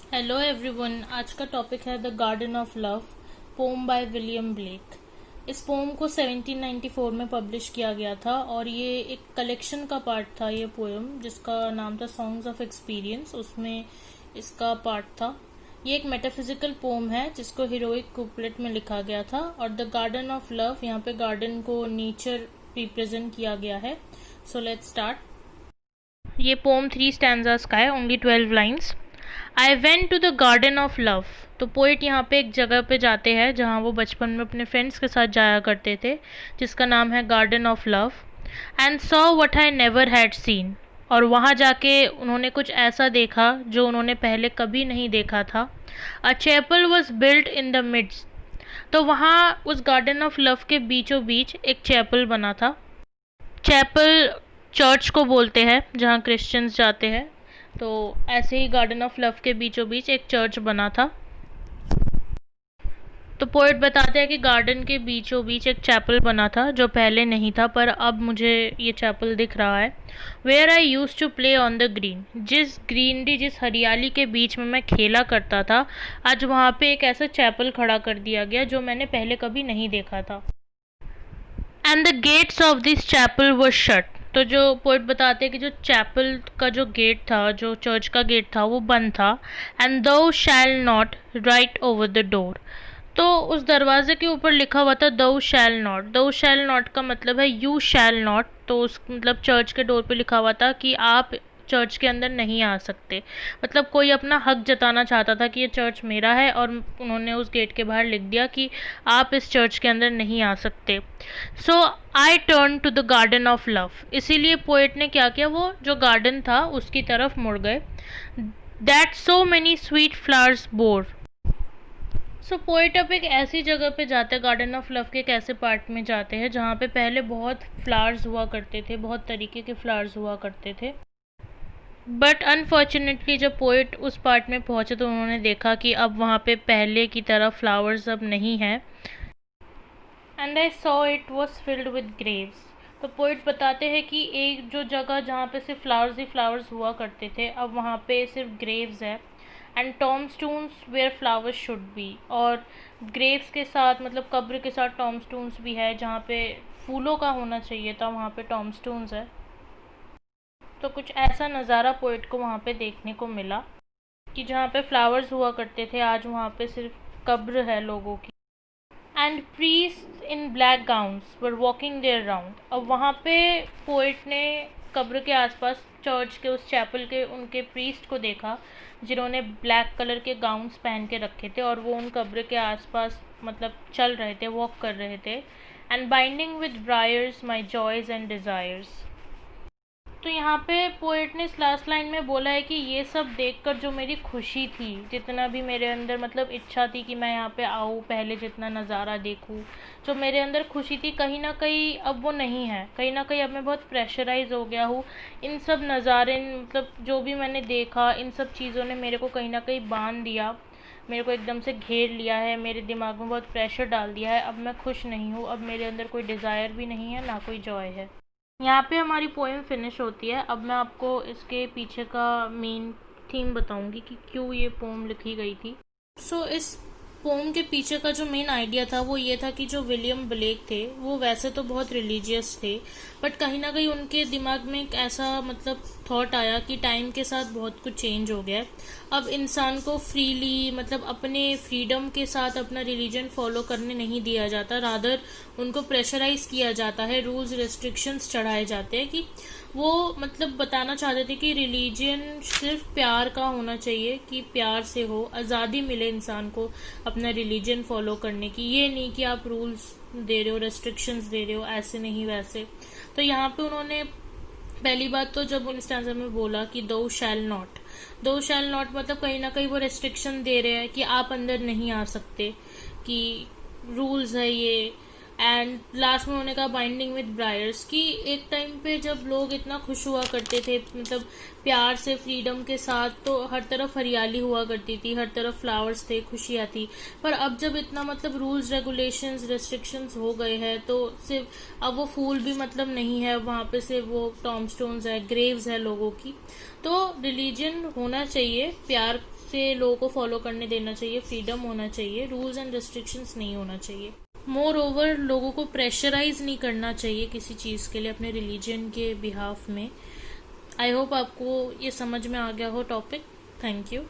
Hello everyone. आज का topic है the garden of love, poem by William Blake. इस पोम को 1794 में पब्लिश किया गया था और ये एक कलेक्शन का पार्ट था। ये पोएम जिसका नाम था सॉन्ग्स ऑफ एक्सपीरियंस, उसमें इसका पार्ट था। ये एक मेटाफिजिकल पोम है जिसको हीरोइक कुपलेट में लिखा गया था। और द गार्डन ऑफ लव, यहाँ पे गार्डन को नेचर रिप्रेजेंट किया गया है। So let's start. ये पोम 3 स्टैंजास का है, only 12 lines. I went to the garden of love. तो पोइट यहाँ पे एक जगह पे जाते हैं जहाँ वो बचपन में अपने फ्रेंड्स के साथ जाया करते थे, जिसका नाम है garden of love. And saw what I never had seen. और वहाँ जाके उन्होंने कुछ ऐसा देखा जो उन्होंने पहले कभी नहीं देखा था। A chapel was built in the midst. तो वहाँ उस गार्डन ऑफ लव के बीचों बीच एक चैपल बना था। चैपल चर्च को बोलते हैं जहाँ क्रिश्चियंस जाते हैं। तो ऐसे ही गार्डन ऑफ लव के बीचों बीच एक चर्च बना था। तो पोएट बताते हैं कि गार्डन के बीचों बीच एक चैपल बना था जो पहले नहीं था, पर अब मुझे ये चैपल दिख रहा है। Where I used to play on the green. जिस ग्रीनरी, जिस हरियाली के बीच में मैं खेला करता था, आज वहाँ पे एक ऐसा चैपल खड़ा कर दिया गया जो मैंने पहले कभी नहीं देखा था। And the gates of this chapel were shut. तो जो पोइट बताते हैं कि जो चैपल का जो गेट था, जो चर्च का गेट था, वो बंद था। एंड दो shall not right over the door. तो उस दरवाजे के ऊपर लिखा हुआ था दो शैल नॉट। दो शैल नॉट का मतलब है यू शैल नॉट। तो उस मतलब चर्च के डोर पे लिखा हुआ था कि आप चर्च के अंदर नहीं आ सकते। मतलब कोई अपना हक जताना चाहता था कि ये चर्च मेरा है, और उन्होंने उस गेट के बाहर लिख दिया कि आप इस चर्च के अंदर नहीं आ सकते। So I turn to the garden of love. इसीलिए पोएट ने क्या किया, वो जो गार्डन था उसकी तरफ मुड़ गए। That so many sweet flowers bore. So poet अब एक ऐसी जगह पे जाते हैं, गार्डन ऑफ लव के एक ऐसे पार्ट में जाते हैं जहाँ पे पहले बहुत फ्लावर्स हुआ करते थे, बहुत तरीके के फ्लावर्स हुआ करते थे। बट अनफॉर्चुनेटली जब पोएट उस पार्ट में पहुंचे तो उन्होंने देखा कि अब वहाँ पे पहले की तरह फ्लावर्स अब नहीं हैं। And I saw it was filled with Graves. तो पोइट बताते हैं कि एक जो जगह जहाँ पे सिर्फ फ्लावर्स ही फ्लावर्स हुआ करते थे, अब वहाँ पे सिर्फ ग्रेव्स है। And tombstones where flowers should be. और ग्रेव्स के साथ, मतलब कब्र के साथ, टॉम स्टून्स भी है। जहाँ पे फूलों का होना चाहिए था वहाँ पे टॉम स्टून्स है। तो कुछ ऐसा नज़ारा पोइट को वहाँ पे देखने को मिला कि जहाँ पे फ्लावर्स हुआ करते थे, आज वहाँ पे सिर्फ कब्र है लोगों की। And priest in black gowns were walking their round. अब वहाँ पे पोइट ने कब्र के आसपास चर्च के उस चैपल के उनके प्रीस्ट को देखा जिन्होंने ब्लैक कलर के गाउन्स पहन के रखे थे, और वो उन कब्र के आसपास मतलब चल रहे थे, वॉक कर रहे थे। And binding with briars my joys and desires. तो यहाँ पे पोएट ने इस लास्ट लाइन में बोला है कि ये सब देखकर जो मेरी खुशी थी, जितना भी मेरे अंदर मतलब इच्छा थी कि मैं यहाँ पे आऊँ, पहले जितना नज़ारा देखूँ, जो मेरे अंदर खुशी थी, कहीं ना कहीं अब वो नहीं है। कहीं ना कहीं अब मैं बहुत प्रेशराइज हो गया हूँ। इन सब नज़ारे, मतलब जो भी मैंने देखा, इन सब चीज़ों ने मेरे को कहीं ना कहीं बांध दिया, मेरे को एकदम से घेर लिया है, मेरे दिमाग में बहुत प्रेशर डाल दिया है। अब मैं खुश नहीं हूँ, अब मेरे अंदर कोई डिज़ायर भी नहीं है, ना कोई जॉय है। यहाँ पे हमारी पोएम फिनिश होती है। अब मैं आपको इसके पीछे का मेन थीम बताऊंगी कि क्यों ये पोएम लिखी गई थी। इस पोम के पीछे का जो मेन आइडिया था वो ये था कि जो विलियम ब्लेक थे वो वैसे तो बहुत रिलीजियस थे, बट कहीं ना कहीं उनके दिमाग में एक ऐसा मतलब थॉट आया कि टाइम के साथ बहुत कुछ चेंज हो गया है। अब इंसान को फ्रीली, मतलब अपने फ्रीडम के साथ अपना रिलीजन फॉलो करने नहीं दिया जाता, रादर उनको प्रेशराइज किया जाता है, रूल्स रेस्ट्रिक्शंस चढ़ाए जाते हैं। कि वो मतलब बताना चाहते थे कि रिलीजन सिर्फ प्यार का होना चाहिए, कि प्यार से हो, आज़ादी मिले इंसान को अपना रिलीजन फॉलो करने की। ये नहीं कि आप रूल्स दे रहे हो, रेस्ट्रिक्शंस दे रहे हो, ऐसे नहीं वैसे। तो यहाँ पे उन्होंने पहली बात तो जब उन स्टैंजा में बोला कि दो शैल नॉट, दो शैल नॉट मतलब कहीं ना कहीं वो रेस्ट्रिक्शन दे रहे हैं कि आप अंदर नहीं आ सकते, कि रूल्स है ये। एंड लास्ट में उन्होंने कहा बाइंडिंग विद ब्रायर्स, कि एक टाइम पे जब लोग इतना खुश हुआ करते थे, मतलब प्यार से, फ्रीडम के साथ, तो हर तरफ हरियाली हुआ करती थी, हर तरफ फ्लावर्स थे, खुशियाँ थी। पर अब जब इतना मतलब रूल्स रेगुलेशंस रेस्ट्रिक्शंस हो गए हैं, तो सिर्फ अब वो फूल भी मतलब नहीं है वहाँ पे, सिर्फ वो टॉम स्टोन्स है, ग्रेव्स है लोगों की। तो रिलीजन होना चाहिए प्यार से लोगों को फॉलो करने देना चाहिए, फ्रीडम होना चाहिए, रूल्स एंड रिस्ट्रिक्शंस नहीं होना चाहिए। मोर ओवर लोगों को प्रेशराइज नहीं करना चाहिए किसी चीज़ के लिए अपने रिलीजन के बिहाफ में। आई होप आपको ये समझ में आ गया हो टॉपिक। Thank you.